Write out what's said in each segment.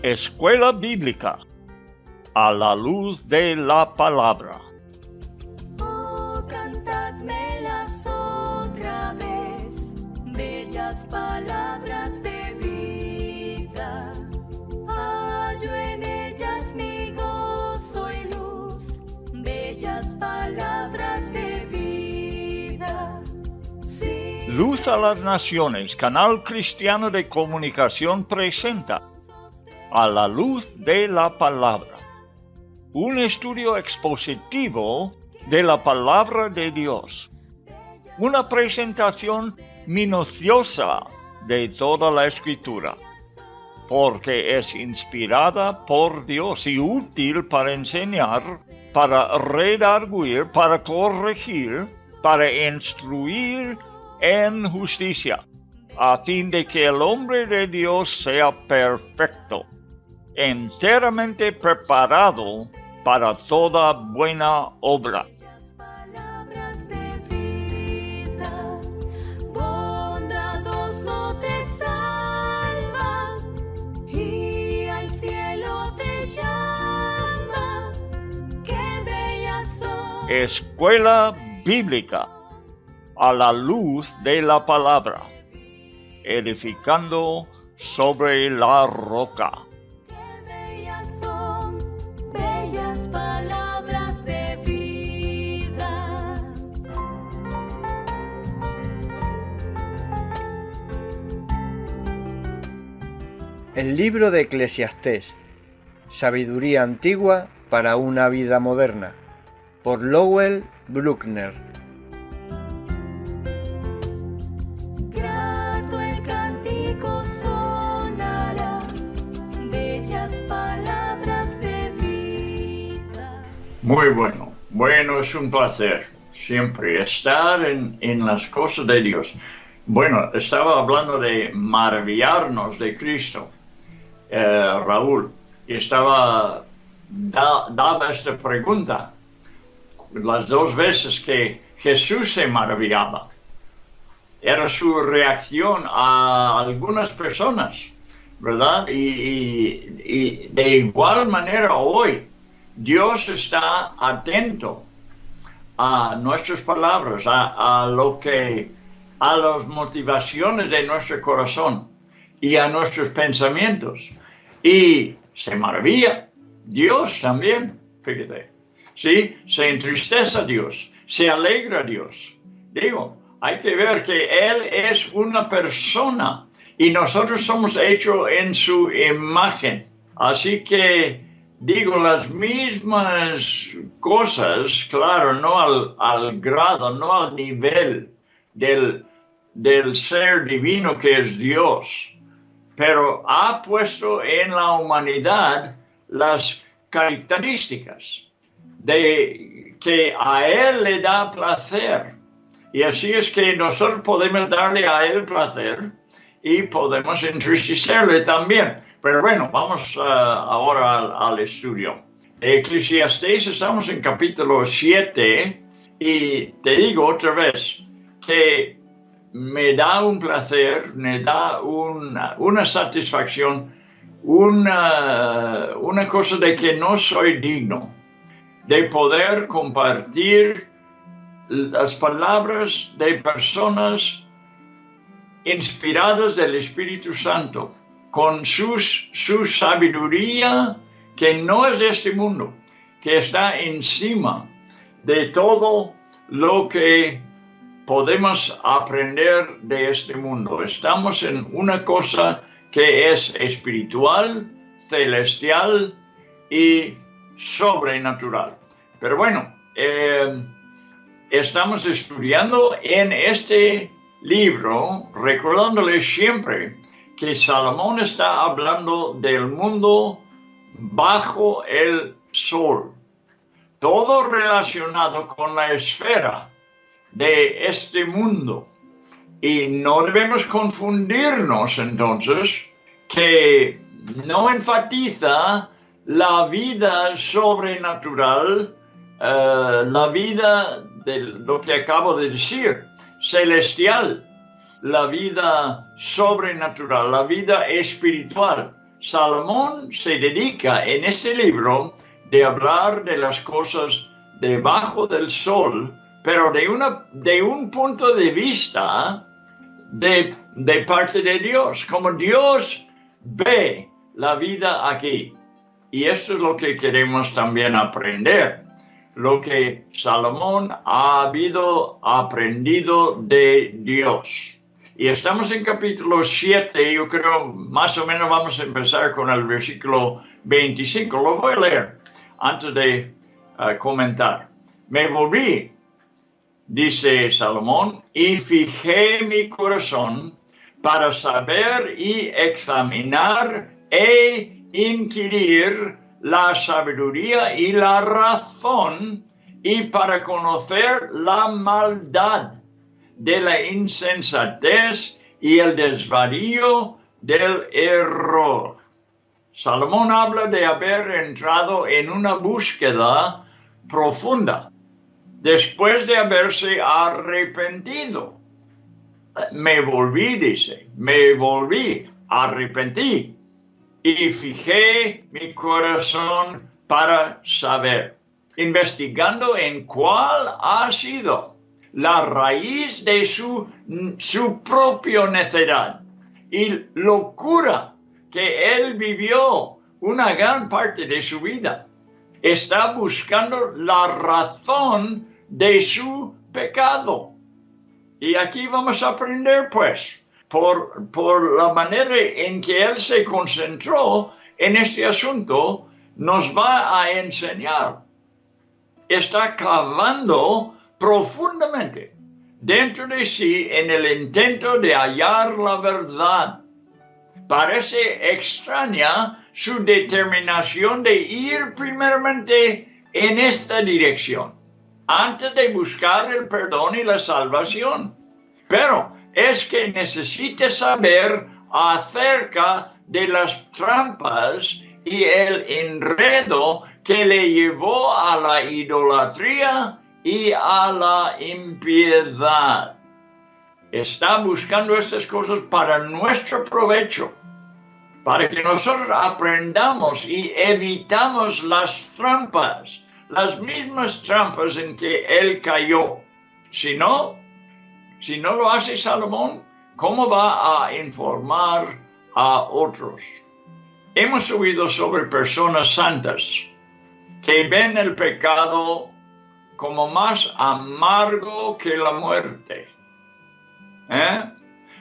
Escuela Bíblica a la luz de la palabra. Oh, cantadmelas otra vez, bellas palabras de vida. Hallo en ellas mi gozo y luz, bellas palabras de vida. Sí. Luz a las Naciones, canal cristiano de comunicación presenta A la luz de la palabra, un estudio expositivo de la palabra de Dios, una presentación minuciosa de toda la Escritura, porque es inspirada por Dios y útil para enseñar, para redarguir, para corregir, para instruir en justicia, a fin de que el hombre de Dios sea perfecto, enteramente preparado para toda buena obra. Palabras de vida, bondadoso te salva y al cielo te llama. Qué bellas son. Escuela Bíblica a la luz de la palabra, edificando sobre la roca. Bellas palabras de vida. El libro de Eclesiastés, sabiduría antigua para una vida moderna, por Lowell Bruckner. Grato el cántico sonará, bellas palabras de vida. Muy bueno. Bueno, es un placer siempre estar en las cosas de Dios. Bueno, estaba hablando de maravillarnos de Cristo, Raúl, y daba esta pregunta las dos veces que Jesús se maravillaba. Era su reacción a algunas personas, ¿verdad? Y de igual manera hoy, Dios está atento a nuestras palabras, a las motivaciones de nuestro corazón y a nuestros pensamientos. Y se maravilla Dios también, fíjate. Sí, se entristece Dios, se alegra Dios. Digo, hay que ver que Él es una persona y nosotros somos hechos en su imagen. Así que digo las mismas cosas, claro, no al grado, no al nivel del ser divino que es Dios, pero ha puesto en la humanidad las características de que a Él le da placer. Y así es que nosotros podemos darle a Él placer y podemos entristecerle también. Pero bueno, vamos ahora al estudio. Eclesiastés, estamos en capítulo 7 y te digo otra vez que me da un placer, me da una satisfacción, una cosa de que no soy digno de poder compartir las palabras de personas inspiradas del Espíritu Santo, con su sabiduría que no es de este mundo, que está encima de todo lo que podemos aprender de este mundo. Estamos en una cosa que es espiritual, celestial y sobrenatural. Pero bueno, estamos estudiando en este libro, recordándoles siempre que Salomón está hablando del mundo bajo el sol, todo relacionado con la esfera de este mundo. Y no debemos confundirnos entonces que no enfatiza la vida sobrenatural, la vida de lo que acabo de decir, celestial, la vida sobrenatural, la vida espiritual, Salomón se dedica en este libro de hablar de las cosas debajo del sol, pero de un punto de vista de parte de Dios, como Dios ve la vida aquí. Y esto es lo que queremos también aprender, lo que Salomón ha aprendido de Dios. Y estamos en capítulo 7, yo creo más o menos vamos a empezar con el versículo 25. Lo voy a leer antes de comentar. Me volví, dice Salomón, y fijé mi corazón para saber y examinar e inquirir la sabiduría y la razón, y para conocer la maldad de la insensatez y el desvarío del error. Salomón habla de haber entrado en una búsqueda profunda después de haberse arrepentido. Me volví, dice, me volví, arrepentí y fijé mi corazón para saber, investigando en cuál ha sido la raíz de su propia necedad y locura que él vivió una gran parte de su vida. Está buscando la razón de su pecado. Y aquí vamos a aprender, pues, por la manera en que él se concentró en este asunto, nos va a enseñar. Está cavando profundamente dentro de sí en el intento de hallar la verdad. Parece extraña su determinación de ir primeramente en esta dirección, antes de buscar el perdón y la salvación. Pero es que necesita saber acerca de las trampas y el enredo que le llevó a la idolatría y a la impiedad. Está buscando estas cosas para nuestro provecho, para que nosotros aprendamos y evitamos las trampas, las mismas trampas en que él cayó. Si no lo hace Salomón, ¿cómo va a informar a otros? Hemos oído sobre personas santas que ven el pecado como más amargo que la muerte.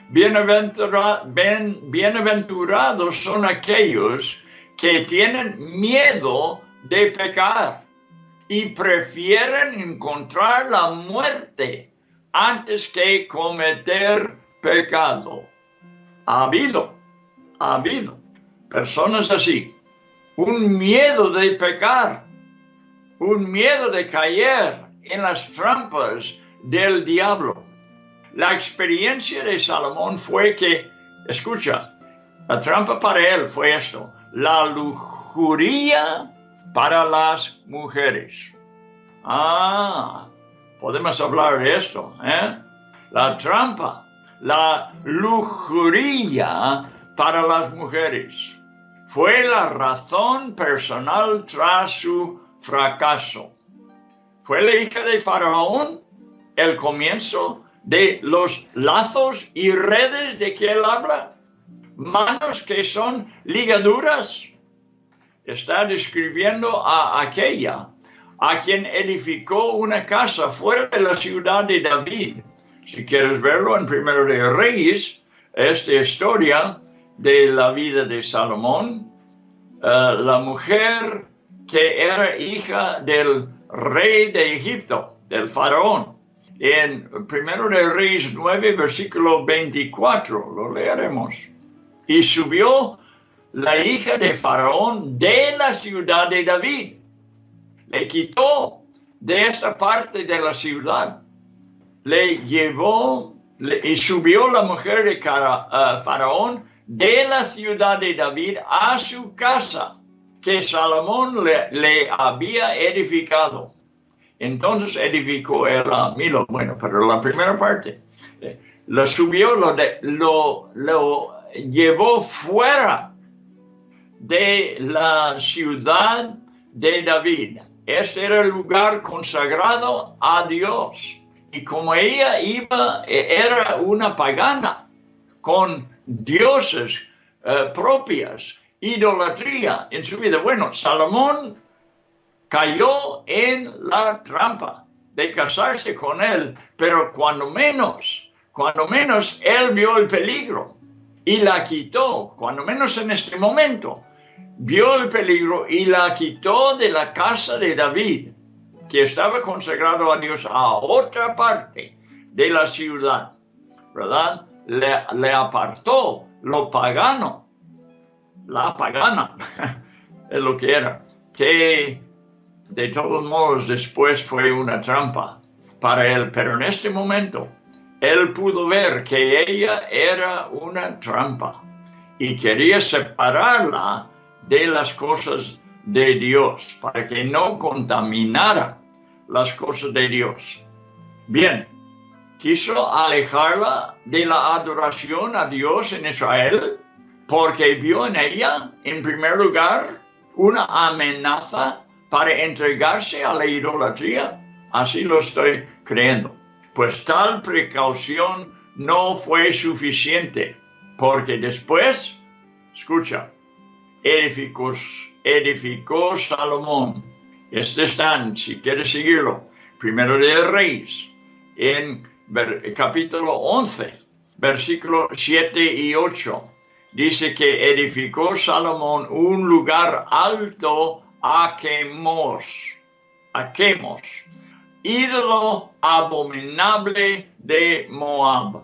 Bienaventurados son aquellos que tienen miedo de pecar y prefieren encontrar la muerte antes que cometer pecado. Ha habido personas así, un miedo de pecar, un miedo de caer en las trampas del diablo. La experiencia de Salomón fue que, escucha, la trampa para él fue esto: la lujuria para las mujeres. Podemos hablar de esto, La trampa, la lujuria para las mujeres, fue la razón personal tras su fracaso. Fue la hija de Faraón el comienzo de los lazos y redes de que él habla, manos que son ligaduras. Está describiendo a aquella a quien edificó una casa fuera de la ciudad de David. Si quieres verlo en Primero de Reyes, esta historia de la vida de Salomón, la mujer que era hija del rey de Egipto, del faraón. En 1 de Reyes 9, versículo 24, lo leeremos. Y subió la hija de Faraón de la ciudad de David. Le quitó de esta parte de la ciudad. Y subió la mujer de Faraón de la ciudad de David a su casa, que Salomón le había edificado. Entonces edificó él a Milo. Bueno, pero la primera parte, lo subió, lo llevó fuera de la ciudad de David. Este era el lugar consagrado a Dios. Y como ella era una pagana, con dioses propias, idolatría en su vida. Bueno, Salomón cayó en la trampa de casarse con él, pero cuando menos él vio el peligro y la quitó, cuando menos en este momento, vio el peligro y la quitó de la casa de David, que estaba consagrado a Dios, a otra parte de la ciudad, ¿verdad? Le apartó lo pagano, la pagana, es lo que era, que de todos modos después fue una trampa para él, pero en este momento él pudo ver que ella era una trampa y quería separarla de las cosas de Dios para que no contaminara las cosas de Dios. Bien, quiso alejarla de la adoración a Dios en Israel porque vio en ella, en primer lugar, una amenaza para entregarse a la idolatría. Así lo estoy creyendo. Pues tal precaución no fue suficiente, porque después, escucha, edificó Salomón. Están, si quieres seguirlo, Primero de Reyes, en capítulo 11, versículos 7 y 8. Dice que edificó Salomón un lugar alto a Quemos, ídolo abominable de Moab,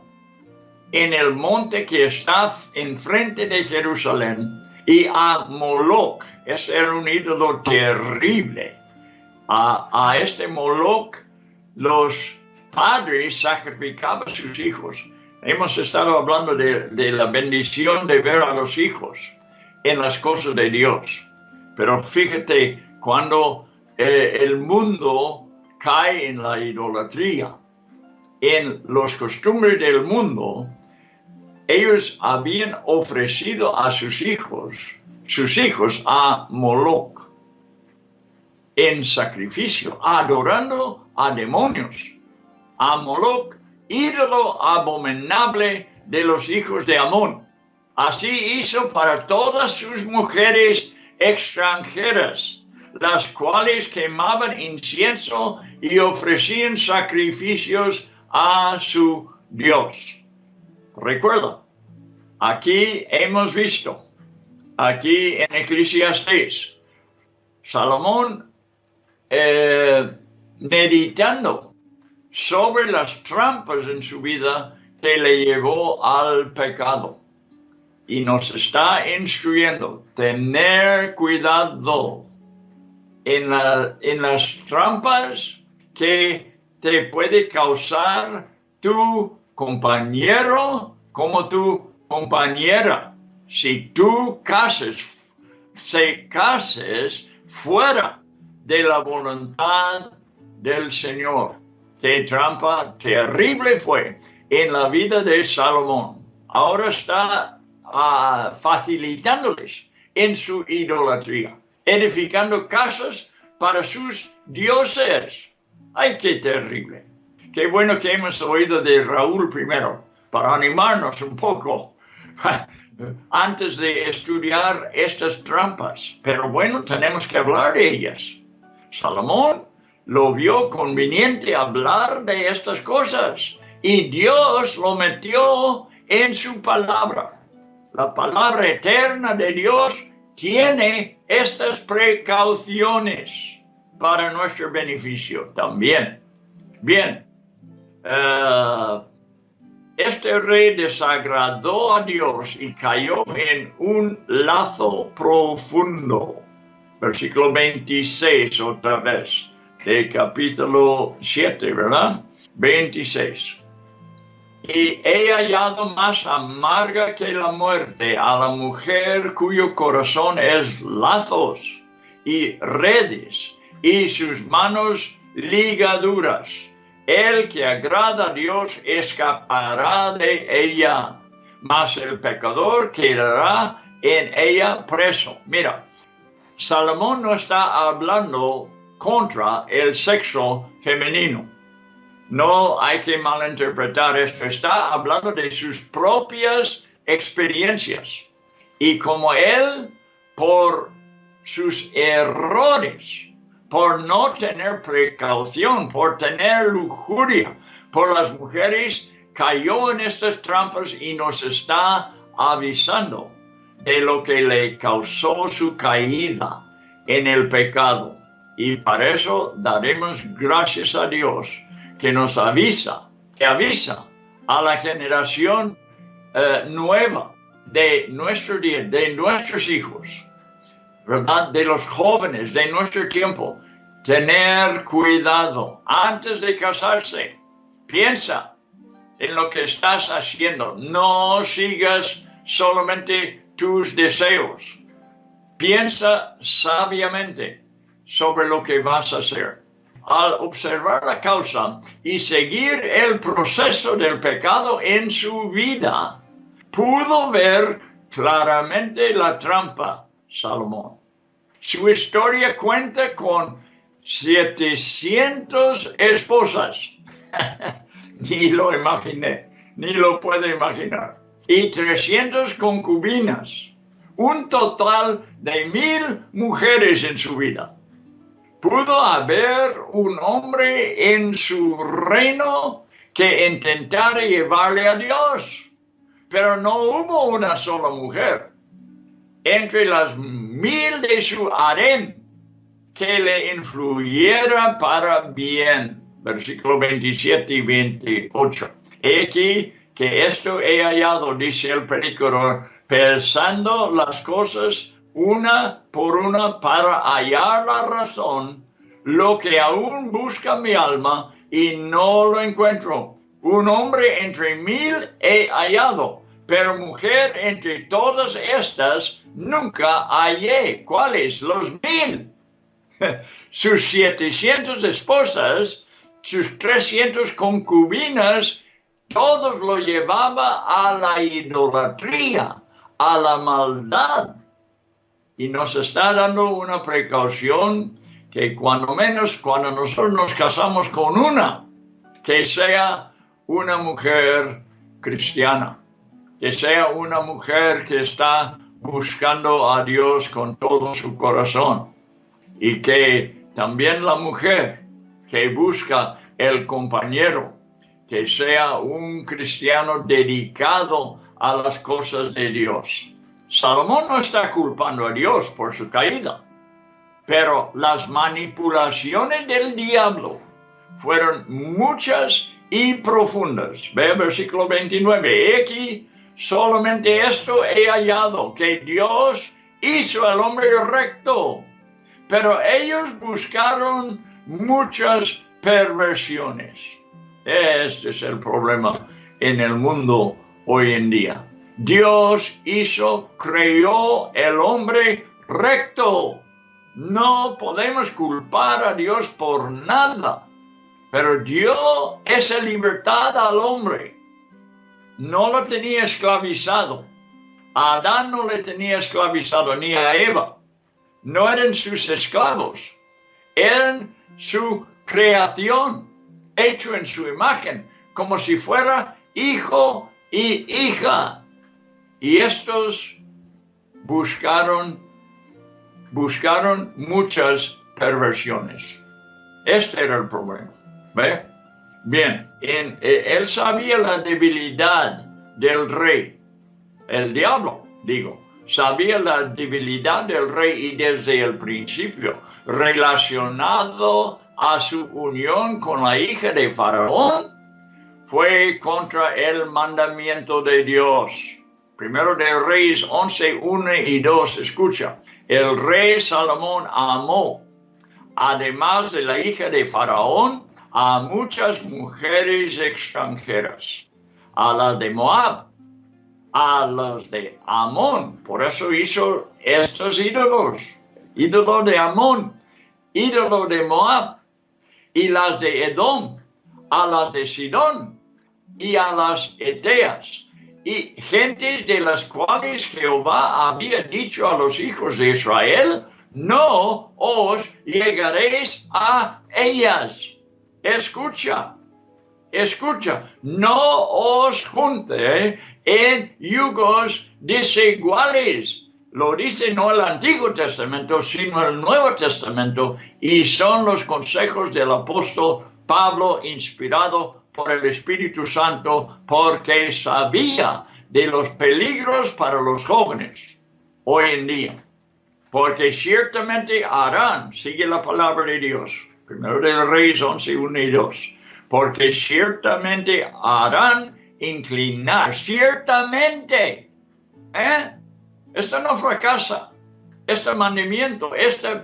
en el monte que está enfrente de Jerusalén, y a Moloch. Ese era un ídolo terrible. A este Moloch los padres sacrificaban a sus hijos. Hemos estado hablando de la bendición de ver a los hijos en las cosas de Dios. Pero fíjate, cuando el mundo cae en la idolatría, en las costumbres del mundo, ellos habían ofrecido a sus hijos a Moloch en sacrificio, adorando a demonios, a Moloch, ídolo abominable de los hijos de Amón. Así hizo para todas sus mujeres extranjeras, las cuales quemaban incienso y ofrecían sacrificios a su Dios. Recuerda, aquí hemos visto, aquí en Eclesiastés, Salomón meditando sobre las trampas en su vida que le llevó al pecado. Y nos está instruyendo tener cuidado en las trampas que te puede causar tu compañero como tu compañera. Si tú se cases fuera de la voluntad del Señor. Qué trampa terrible fue en la vida de Salomón. Ahora está facilitándoles en su idolatría, edificando casas para sus dioses. ¡Ay, qué terrible! Qué bueno que hemos oído de Raúl primero, para animarnos un poco antes de estudiar estas trampas. Pero bueno, tenemos que hablar de ellas. Salomón lo vio conveniente hablar de estas cosas y Dios lo metió en su palabra. La palabra eterna de Dios tiene estas precauciones para nuestro beneficio también. Bien, este rey desagradó a Dios y cayó en un lazo profundo. Versículo 26 otra vez, de capítulo 7, ¿verdad? 26. Y he hallado más amarga que la muerte a la mujer cuyo corazón es lazos y redes y sus manos ligaduras. El que agrada a Dios escapará de ella, mas el pecador quedará en ella preso. Mira, Salomón no está hablando contra el sexo femenino. No hay que malinterpretar esto. Está hablando de sus propias experiencias. Y como él, por sus errores, por no tener precaución, por tener lujuria, por las mujeres, cayó en estas trampas y nos está avisando de lo que le causó su caída en el pecado. Y para eso daremos gracias a Dios que nos avisa, que avisa a la generación nueva de nuestro día, de nuestros hijos, ¿verdad? De los jóvenes de nuestro tiempo. Tener cuidado antes de casarse. Piensa en lo que estás haciendo. No sigas solamente tus deseos. Piensa sabiamente sobre lo que vas a hacer. Al observar la causa y seguir el proceso del pecado en su vida, pudo ver claramente la trampa, Salomón. Su historia cuenta con 700 esposas. Ni lo imaginé, ni lo puedo imaginar. Y 300 concubinas. Un total de 1000 mujeres en su vida. ¿Pudo haber un hombre en su reino que intentara llevarle a Dios? Pero no hubo una sola mujer entre las 1000 de su harén que le influyera para bien. Versículo 27 y 28. He aquí que esto he hallado, dice el predicador, pensando las cosas una por una para hallar la razón, lo que aún busca mi alma y no lo encuentro. Un hombre entre 1000 he hallado, pero mujer entre todas estas nunca hallé. ¿Cuáles? Los 1000. Sus 700 esposas, sus 300 concubinas, todos lo llevaba a la idolatría, a la maldad. Y nos está dando una precaución que cuando nosotros nos casamos con una, que sea una mujer cristiana, que sea una mujer que está buscando a Dios con todo su corazón. Y que también la mujer que busca el compañero, que sea un cristiano dedicado a las cosas de Dios. Salomón no está culpando a Dios por su caída, pero las manipulaciones del diablo fueron muchas y profundas. Ve el versículo 29. He aquí, solamente esto he hallado, que Dios hizo al hombre recto, pero ellos buscaron muchas perversiones. Este es el problema en el mundo hoy en día. Dios creó el hombre recto. No podemos culpar a Dios por nada, pero dio esa libertad al hombre. No lo tenía esclavizado. A Adán no le tenía esclavizado, ni a Eva. No eran sus esclavos, eran su creación, hecho en su imagen, como si fuera hijo y hija. Y estos buscaron muchas perversiones. Este era el problema. ¿Ve? Bien, él sabía la debilidad del rey, el diablo, digo. Sabía la debilidad del rey y desde el principio, relacionado a su unión con la hija de Faraón, fue contra el mandamiento de Dios. Primero de Reyes 11, 1 y 2, escucha. El rey Salomón amó, además de la hija de Faraón, a muchas mujeres extranjeras, a las de Moab, a los de Amón. Por eso hizo estos ídolos. Ídolo de Amón, ídolo de Moab, y las de Edom, a las de Sidón, y a las Eteas, y gentes de las cuales Jehová había dicho a los hijos de Israel, no os llegaréis a ellas. Escucha, no os junte en yugos desiguales. Lo dice no el Antiguo Testamento, sino el Nuevo Testamento, y son los consejos del apóstol Pablo, inspirado por el Espíritu Santo, porque sabía de los peligros para los jóvenes hoy en día. Porque ciertamente harán, sigue la palabra de Dios, Primero de Reyes 11, 1 y 2, porque ciertamente harán inclinar, ciertamente, esto no fracasa, este mandamiento, este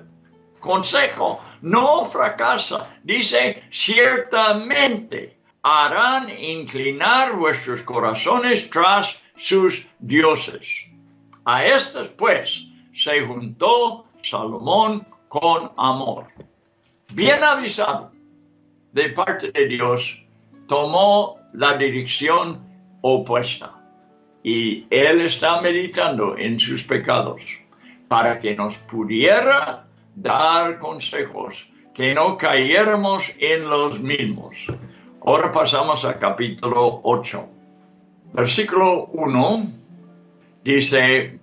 consejo no fracasa, dice ciertamente harán inclinar vuestros corazones tras sus dioses. A estas pues se juntó Salomón con amor. Bien avisado de parte de Dios, tomó la dirección opuesta. Y él está meditando en sus pecados para que nos pudiera dar consejos, que no cayéramos en los mismos. Ahora pasamos al capítulo 8. Versículo 1 dice,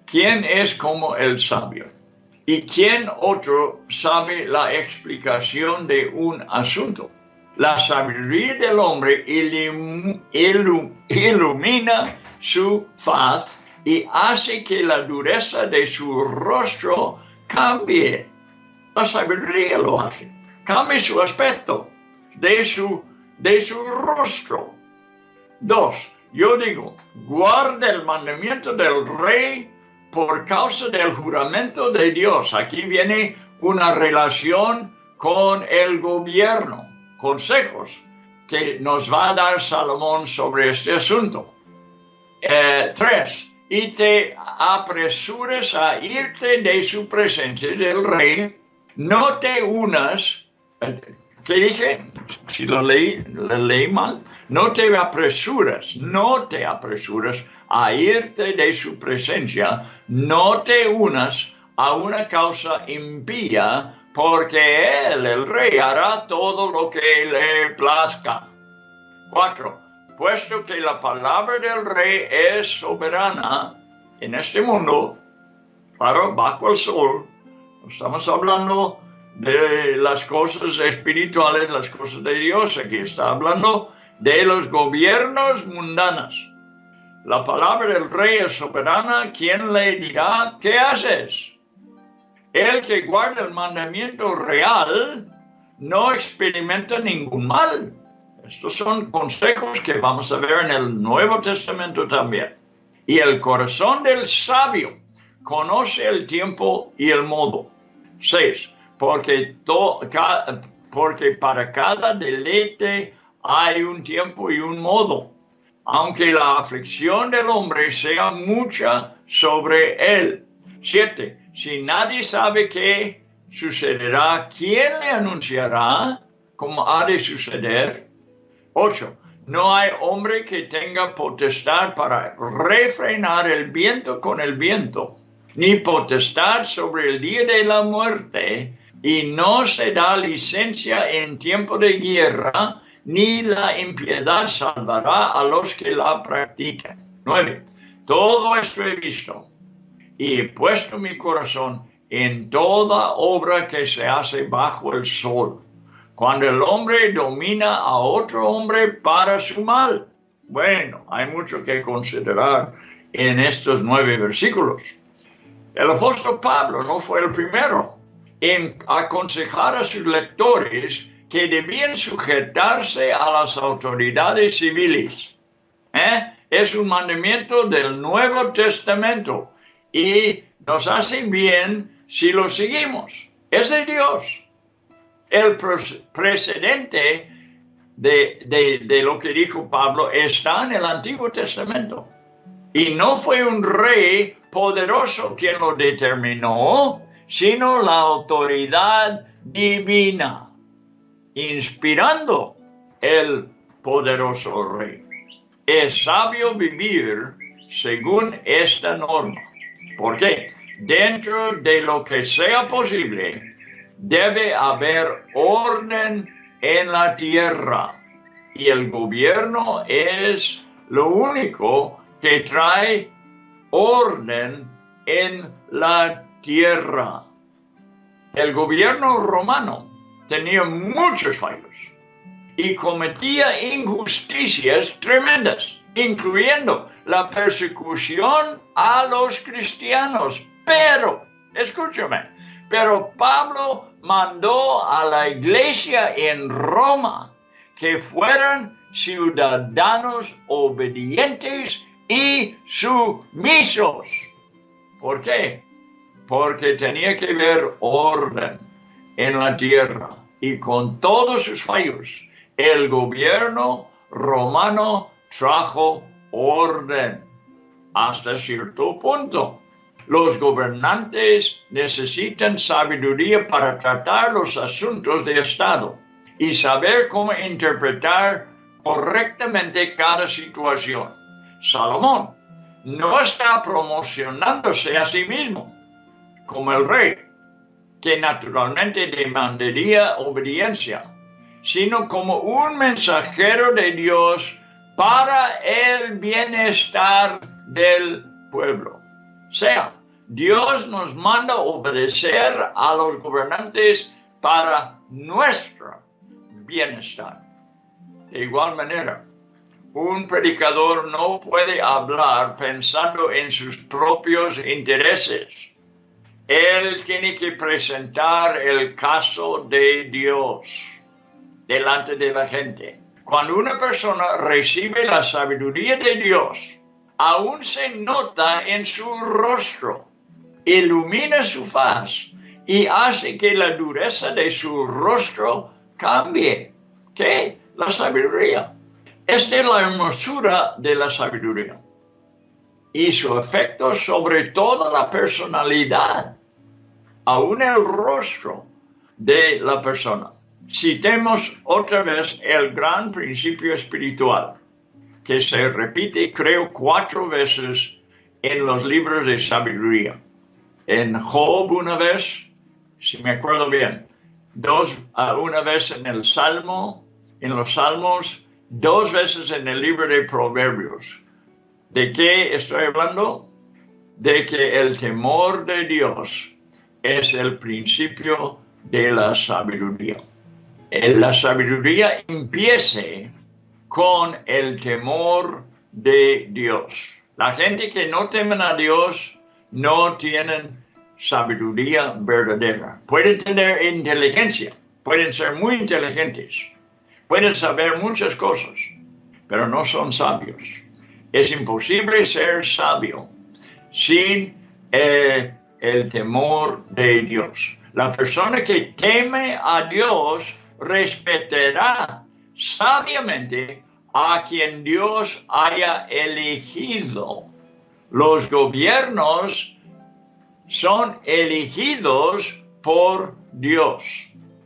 ¿quién es como el sabio? ¿Y quién otro sabe la explicación de un asunto? La sabiduría del hombre ilumina su faz y hace que la dureza de su rostro cambie. La sabiduría lo hace. Cambia su aspecto de su rostro. 2. Yo digo, guarda el mandamiento del rey por causa del juramento de Dios. Aquí viene una relación con el gobierno. Consejos que nos va a dar Salomón sobre este asunto. 3. Y te apresures a irte de su presencia del rey. No te unas. ¿Qué dije? Si lo leí mal. No te apresuras a irte de su presencia. No te unas a una causa impía, porque él, el rey, hará todo lo que le plazca. 4. Puesto que la palabra del rey es soberana en este mundo, bajo el sol, estamos hablando de las cosas espirituales, las cosas de Dios, aquí está hablando de los gobiernos mundanos. La palabra del rey es soberana, ¿quién le dirá qué haces? El que guarda el mandamiento real no experimenta ningún mal. Estos son consejos que vamos a ver en el Nuevo Testamento también. Y el corazón del sabio conoce el tiempo y el modo. 6. Porque para cada deleite hay un tiempo y un modo, aunque la aflicción del hombre sea mucha sobre él. 7. Si nadie sabe qué sucederá, ¿quién le anunciará cómo ha de suceder? 8. No hay hombre que tenga potestad para refrenar el viento con el viento, ni potestad sobre el día de la muerte, y no se da licencia en tiempo de guerra, ni la impiedad salvará a los que la practican. 9. Todo esto he visto, y he puesto mi corazón en toda obra que se hace bajo el sol, cuando el hombre domina a otro hombre para su mal. Bueno, hay mucho que considerar en estos 9 versículos. El apóstol Pablo no fue el primero en aconsejar a sus lectores que debían sujetarse a las autoridades civiles. Es un mandamiento del Nuevo Testamento y nos hace bien si lo seguimos. Es de Dios. El precedente de lo que dijo Pablo está en el Antiguo Testamento. Y no fue un rey poderoso quien lo determinó, sino la autoridad divina, inspirando el poderoso rey. es sabio vivir según esta norma. ¿Por qué? Dentro de lo que sea posible, debe haber orden en la tierra. Y el gobierno es lo único que trae orden en la tierra. El gobierno romano tenía muchos fallos y cometía injusticias tremendas, incluyendo la persecución a los cristianos. Pero, escúchame, pero Pablo mandó a la iglesia en Roma que fueran ciudadanos obedientes y sumisos. ¿Por qué? Porque tenía que haber orden en la tierra. Y con todos sus fallos, el gobierno romano trajo orden hasta cierto punto. Los gobernantes necesitan sabiduría para tratar los asuntos de Estado y saber cómo interpretar correctamente cada situación. Salomón no está promocionándose a sí mismo como el rey, que naturalmente demandaría obediencia, sino como un mensajero de Dios para el bienestar del pueblo. O sea, Dios nos manda obedecer a los gobernantes para nuestro bienestar. De igual manera, un predicador no puede hablar pensando en sus propios intereses. Él tiene que presentar el caso de Dios delante de la gente. Cuando una persona recibe la sabiduría de Dios, aún se nota en su rostro, ilumina su faz y hace que la dureza de su rostro cambie. ¿Qué? La sabiduría. Esta es la hermosura de la sabiduría y su efecto sobre toda la personalidad, aún el rostro de la persona. Citemos otra vez el gran principio espiritual que se repite, creo, 4 veces en los libros de sabiduría. En Job una vez, si me acuerdo bien, una vez en el Salmo, en los Salmos, 2 veces en el libro de Proverbios. ¿De qué estoy hablando? De que el temor de Dios es el principio de la sabiduría. La sabiduría empieza con el temor de Dios. La gente que no temen a Dios no tienen sabiduría verdadera. Pueden tener inteligencia, pueden ser muy inteligentes, pueden saber muchas cosas, pero no son sabios. Es imposible ser sabio sin el temor de Dios. La persona que teme a Dios respetará sabiamente a quien Dios haya elegido. Los gobiernos son elegidos por Dios.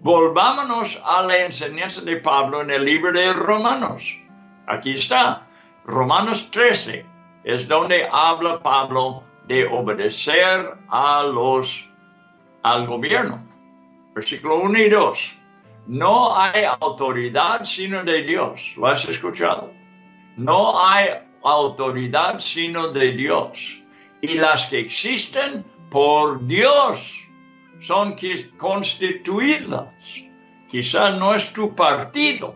Volvámonos a la enseñanza de Pablo en el libro de Romanos. Aquí está, Romanos 13, es donde habla Pablo de obedecer al gobierno. Versículo 1 y 2. No hay autoridad sino de Dios. ¿Lo has escuchado? No hay autoridad sino de Dios. Y las que existen por Dios son constituidas. Quizás no es tu partido.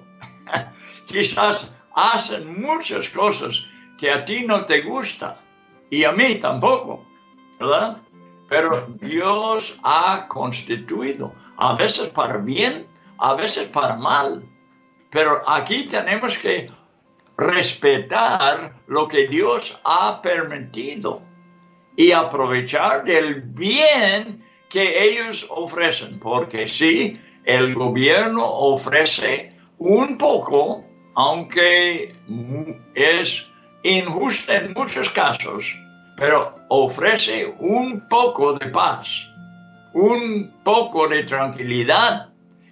Quizás hacen muchas cosas que a ti no te gustan. Y a mí tampoco. ¿Verdad? Pero Dios ha constituido. A veces para bien, a veces para mal. Pero aquí tenemos que respetar lo que Dios ha permitido y aprovechar del bien que ellos ofrecen. Porque sí, el gobierno ofrece un poco, aunque es injusto en muchos casos, pero ofrece un poco de paz, un poco de tranquilidad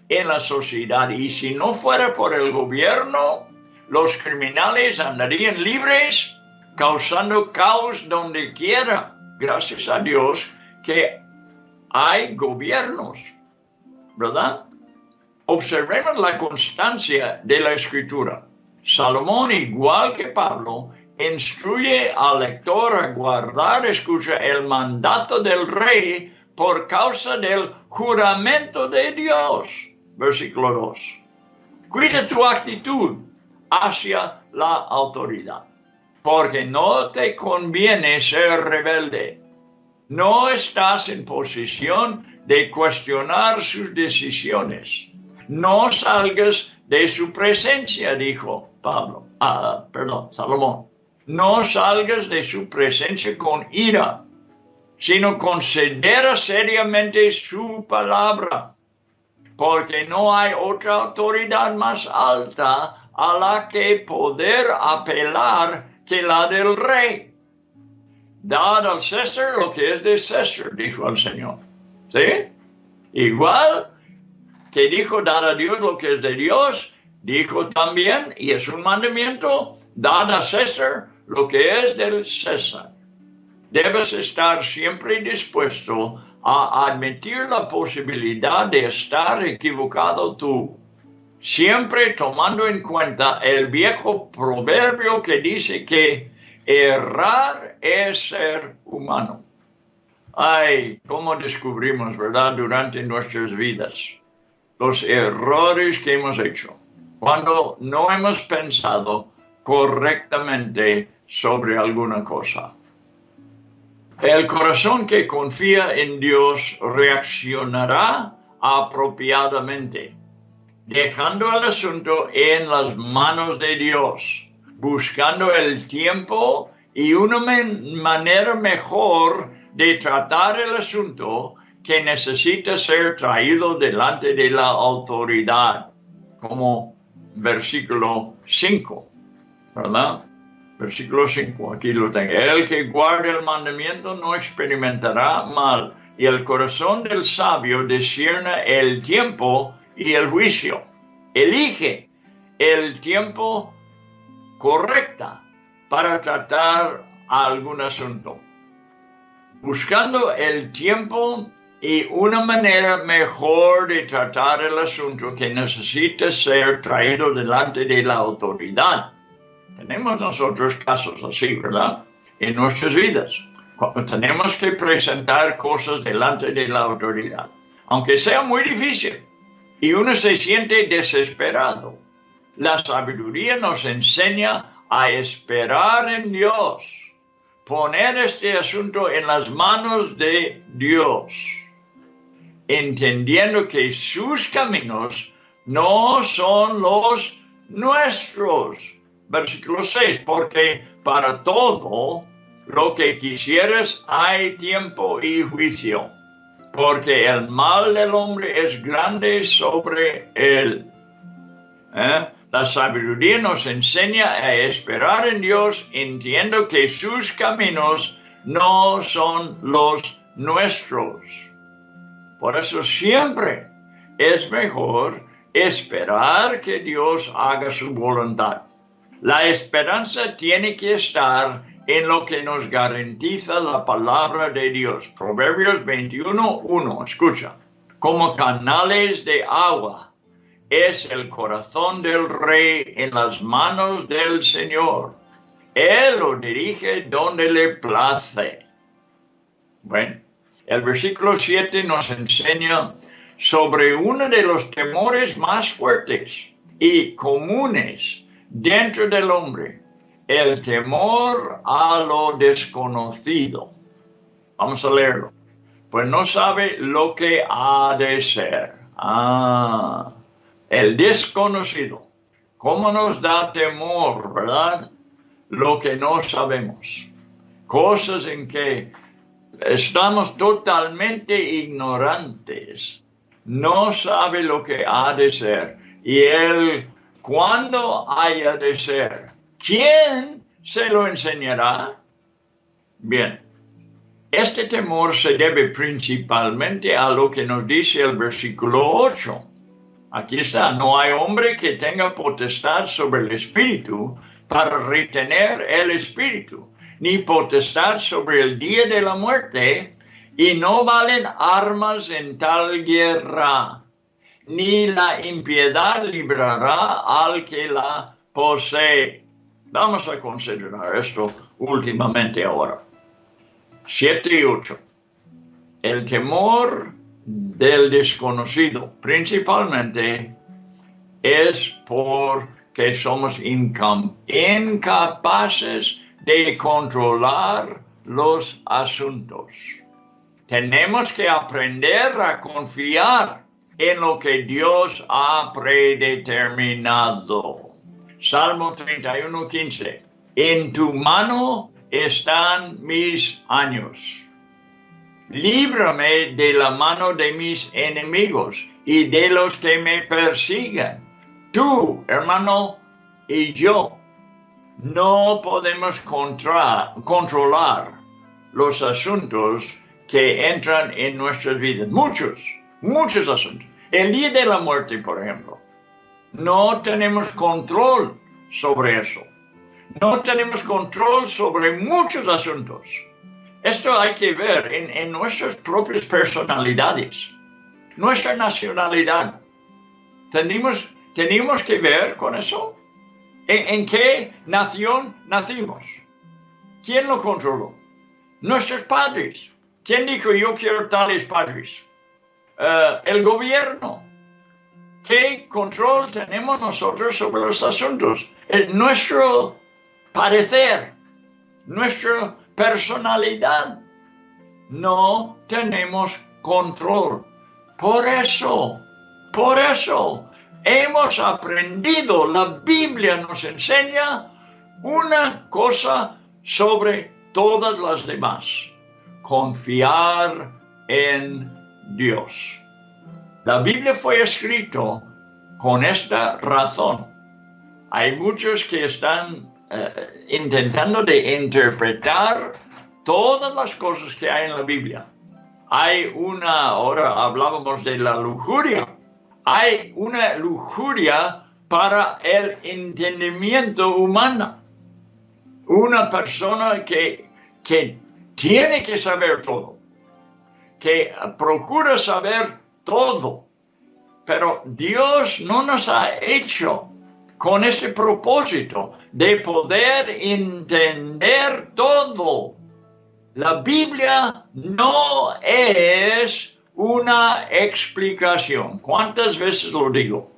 en la sociedad. Y si no fuera por el gobierno, los criminales andarían libres, causando caos donde quiera. Gracias a Dios que hay gobiernos, ¿verdad? Observemos la constancia de la Escritura. Salomón, igual que Pablo, instruye al lector a guardar, escucha, el mandato del rey por causa del juramento de Dios. Versículo 2. Cuida tu actitud hacia la autoridad, porque no te conviene ser rebelde. No estás en posición de cuestionar sus decisiones. No salgas de su presencia, dijo Salomón. No salgas de su presencia con ira, sino considera seriamente su palabra, porque no hay otra autoridad más alta a la que poder apelar que la del rey. Dad al César lo que es de César, dijo el Señor. ¿Sí? Igual que dijo dar a Dios lo que es de Dios, dijo también, y es un mandamiento, dad a César lo que es del César. Debes estar siempre dispuesto a admitir la posibilidad de estar equivocado tú, siempre tomando en cuenta el viejo proverbio que dice que errar es ser humano. Ay, cómo descubrimos, ¿verdad?, durante nuestras vidas los errores que hemos hecho cuando no hemos pensado correctamente sobre alguna cosa. El corazón que confía en Dios reaccionará apropiadamente, dejando el asunto en las manos de Dios, buscando el tiempo y una manera mejor de tratar el asunto que necesita ser traído delante de la autoridad, como versículo 5, ¿verdad? Versículo 5, aquí lo tengo. El que guarde el mandamiento no experimentará mal, y el corazón del sabio discierne el tiempo y el juicio. Elige el tiempo correcta para tratar algún asunto, buscando el tiempo y una manera mejor de tratar el asunto que necesita ser traído delante de la autoridad. Tenemos nosotros casos así, ¿verdad?, en nuestras vidas, cuando tenemos que presentar cosas delante de la autoridad, aunque sea muy difícil, y uno se siente desesperado. La sabiduría nos enseña a esperar en Dios, poner este asunto en las manos de Dios, entendiendo que sus caminos no son los nuestros. Versículo 6, porque para todo lo que quisieres hay tiempo y juicio, porque el mal del hombre es grande sobre él. La sabiduría nos enseña a esperar en Dios, entiendo que sus caminos no son los nuestros. Por eso siempre es mejor esperar que Dios haga su voluntad. La esperanza tiene que estar en lo que nos garantiza la palabra de Dios. Proverbios 21:1, escucha. Como canales de agua es el corazón del rey en las manos del Señor. Él lo dirige donde le place. Bueno, el versículo 7 nos enseña sobre uno de los temores más fuertes y comunes dentro del hombre, el temor a lo desconocido. Vamos a leerlo. Pues no sabe lo que ha de ser. El desconocido. ¿Cómo nos da temor, verdad? Lo que no sabemos. Cosas en que estamos totalmente ignorantes. No sabe lo que ha de ser. Y él, ¿cuándo haya de ser? ¿Quién se lo enseñará? Bien, este temor se debe principalmente a lo que nos dice el versículo 8. Aquí está, no hay hombre que tenga potestad sobre el espíritu para retener el espíritu, ni potestad sobre el día de la muerte, y no valen armas en tal guerra, ni la impiedad librará al que la posee. Vamos a considerar esto últimamente ahora. 7 y 8. El temor del desconocido, principalmente, es porque somos incapaces de controlar los asuntos. Tenemos que aprender a confiar en lo que Dios ha predeterminado. Salmo 31:15. En tu mano están mis años. Líbrame de la mano de mis enemigos y de los que me persiguen. Tú, hermano, y yo no podemos controlar los asuntos que entran en nuestras vidas. Muchos asuntos. El día de la muerte, por ejemplo. No tenemos control sobre eso. No tenemos control sobre muchos asuntos. Esto hay que ver en nuestras propias personalidades, nuestra nacionalidad. Tenemos que ver con eso. ¿En qué nación nacimos? ¿Quién lo controló? Nuestros padres. ¿Quién dijo yo quiero tales padres? El gobierno. ¿Qué control tenemos nosotros sobre los asuntos? Nuestro parecer, nuestra personalidad. No tenemos control. Por eso, hemos aprendido, la Biblia nos enseña una cosa sobre todas las demás: confiar en Dios. La Biblia fue escrita con esta razón. Hay muchos que están intentando de interpretar todas las cosas que hay en la Biblia. Ahora hablábamos de la lujuria. Hay una lujuria para el entendimiento humano. Una persona que tiene que saber todo, que procura saber todo, pero Dios no nos ha hecho con ese propósito de poder entender todo. La Biblia no es una explicación. ¿Cuántas veces lo digo?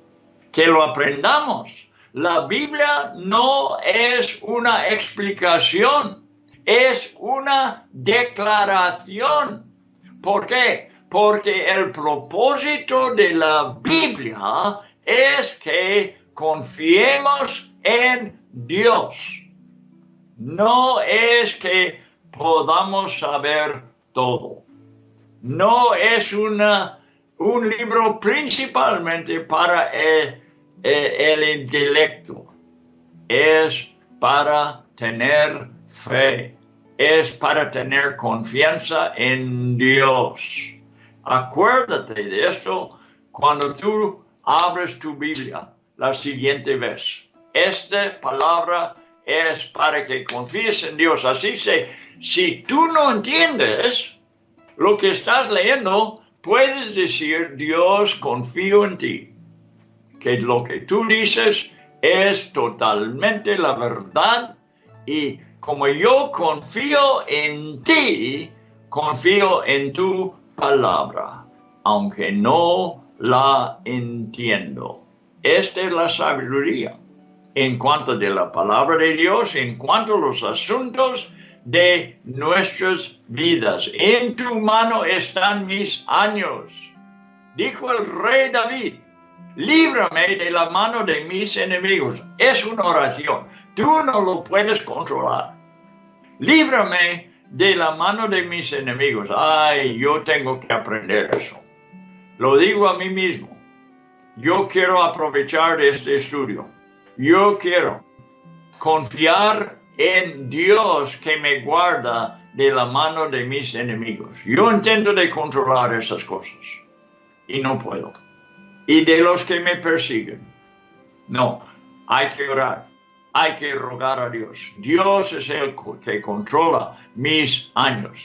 Que lo aprendamos. La Biblia no es una explicación, es una declaración. ¿Por qué? Porque el propósito de la Biblia es que confiemos en Dios. No es que podamos saber todo. No es un libro principalmente para el intelecto. Es para tener fe. Es para tener confianza en Dios. Acuérdate de esto cuando tú abres tu Biblia la siguiente vez. Esta palabra es para que confíes en Dios. Así si tú no entiendes lo que estás leyendo, puedes decir: Dios, confío en ti. Que lo que tú dices es totalmente la verdad, y como yo confío en ti, confío en tu palabra, aunque no la entiendo. Esta es la sabiduría en cuanto de la palabra de Dios, en cuanto a los asuntos de nuestras vidas. En tu mano están mis años. Dijo el rey David: líbrame de la mano de mis enemigos. Es una oración. Tú no lo puedes controlar. Líbrame de la mano de mis enemigos. Ay, yo tengo que aprender eso. Lo digo a mí mismo. Yo quiero aprovechar este estudio. Yo quiero confiar en Dios que me guarda de la mano de mis enemigos. Yo intento de controlar esas cosas y no puedo. y de los que me persiguen. No, hay que orar, hay que rogar a Dios. Dios es el que controla mis años.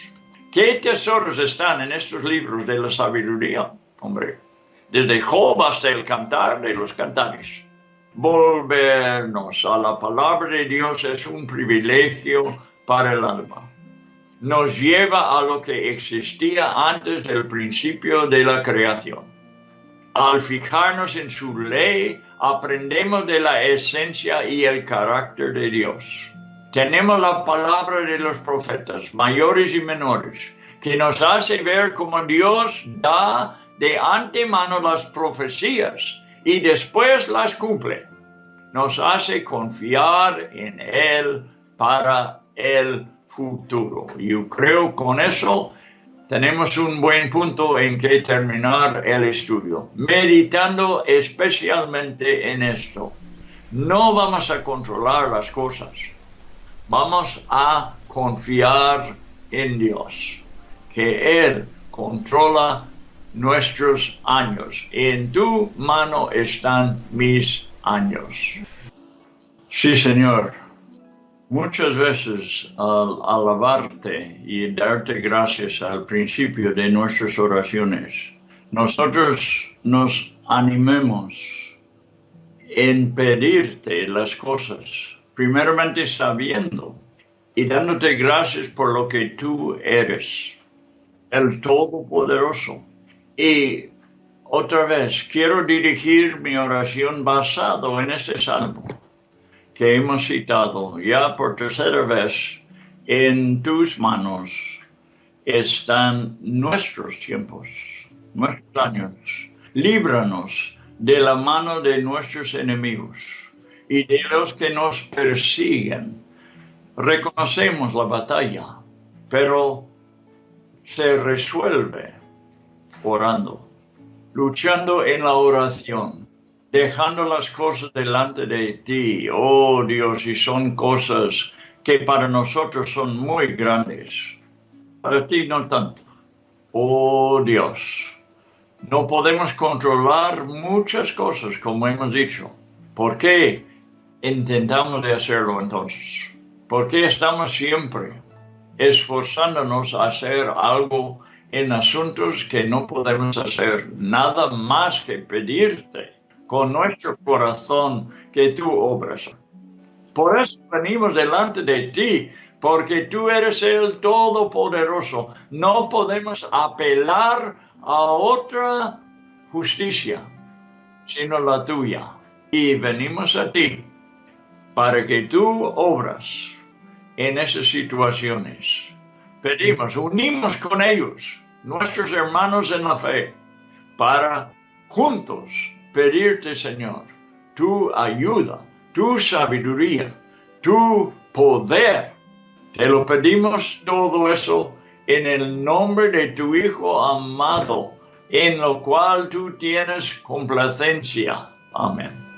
¿Qué tesoros están en estos libros de la sabiduría? Hombre, desde Job hasta el Cantar de los Cantares. Volvernos a la palabra de Dios es un privilegio para el alma. Nos lleva a lo que existía antes del principio de la creación. Al fijarnos en su ley, aprendemos de la esencia y el carácter de Dios. Tenemos la palabra de los profetas, mayores y menores, que nos hace ver cómo Dios da de antemano las profecías y después las cumple. Nos hace confiar en Él para el futuro. Yo creo con eso tenemos un buen punto en que terminar el estudio. Meditando especialmente en esto. No vamos a controlar las cosas. Vamos a confiar en Dios. Que Él controla nuestros años. En tu mano están mis años. Sí, Señor. Muchas veces al alabarte y darte gracias al principio de nuestras oraciones, nosotros nos animemos en pedirte las cosas, primeramente sabiendo y dándote gracias por lo que tú eres, el Todopoderoso. Y otra vez, quiero dirigir mi oración basado en este salmo que hemos citado ya por tercera vez. En tus manos están nuestros tiempos, nuestros años. Líbranos de la mano de nuestros enemigos y de los que nos persiguen. Reconocemos la batalla, pero se resuelve orando, luchando en la oración, dejando las cosas delante de ti, oh Dios, y son cosas que para nosotros son muy grandes. Para ti no tanto. Oh Dios, no podemos controlar muchas cosas, como hemos dicho. ¿Por qué intentamos de hacerlo entonces? ¿Por qué estamos siempre esforzándonos a hacer algo en asuntos que no podemos hacer? Nada más que pedirte con nuestro corazón que tú obras. Por eso venimos delante de ti, porque tú eres el Todopoderoso. No podemos apelar a otra justicia, sino la tuya. Y venimos a ti para que tú obras en esas situaciones. Pedimos, unimos con ellos, nuestros hermanos en la fe, para juntos pedirte, Señor, tu ayuda, tu sabiduría, tu poder. Te lo pedimos todo eso en el nombre de tu Hijo amado, en lo cual tú tienes complacencia. Amén.